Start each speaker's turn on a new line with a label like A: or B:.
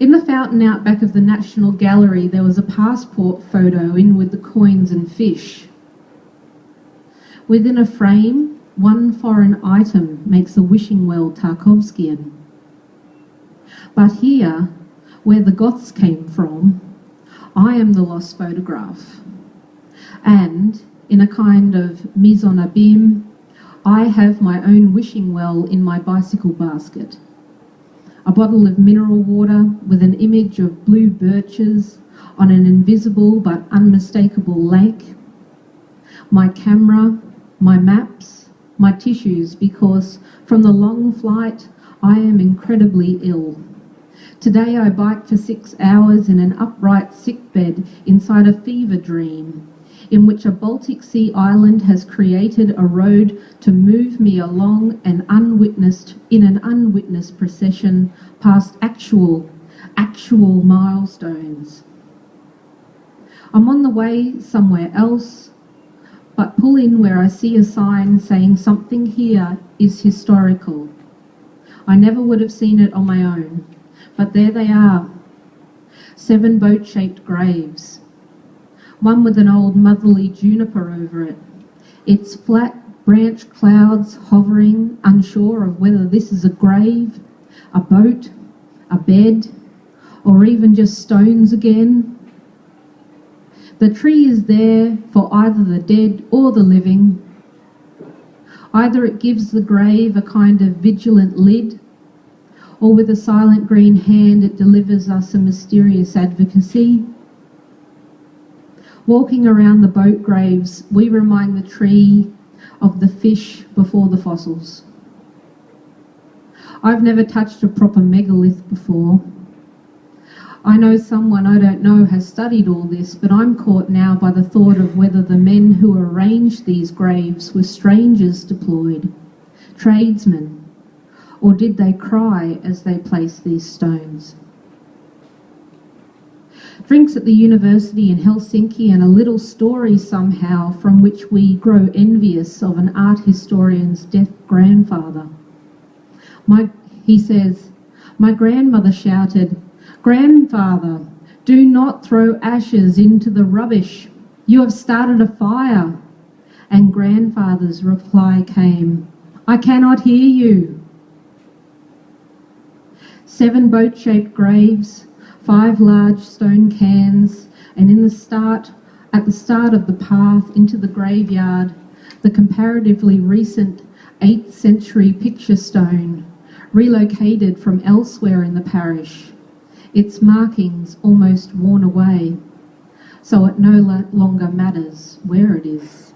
A: In the fountain out back of the National Gallery, there was a passport photo in with the coins and fish. Within a frame, one foreign item makes a wishing well Tarkovskian. But here, where the Goths came from, I am the lost photograph. And, in a kind of mise en abîme, I have my own wishing well in my bicycle basket. A bottle of mineral water with an image of blue birches on an invisible but unmistakable lake. My camera, my maps, my tissues, because from the long flight I am incredibly ill. Today I biked for 6 hours in an upright sickbed inside a fever dream, in which a Baltic Sea island has created a road to move me along in an unwitnessed procession past actual milestones. I'm on the way somewhere else, but pull in where I see a sign saying something here is historical. I never would have seen it on my own, but there they are, 7 boat-shaped graves. One with an old motherly juniper over it. Its flat branch clouds hovering, unsure of whether this is a grave, a boat, a bed, or even just stones again. The tree is there for either the dead or the living. Either it gives the grave a kind of vigilant lid, or with a silent green hand it delivers us a mysterious advocacy. Walking around the boat graves, we remind the tree of the fish before the fossils. I've never touched a proper megalith before. I know someone I don't know has studied all this, but I'm caught now by the thought of whether the men who arranged these graves were strangers deployed, tradesmen, or did they cry as they placed these stones? Drinks at the university in Helsinki and a little story somehow from which we grow envious of an art historian's deaf grandfather. He says, "My grandmother shouted, 'Grandfather, do not throw ashes into the rubbish. You have started a fire.' And grandfather's reply came, 'I cannot hear you.' 7 boat-shaped graves, 5 large stone cans, and at the start of the path into the graveyard, the comparatively recent 8th century picture stone, relocated from elsewhere in the parish, its markings almost worn away, so it no longer matters where it is."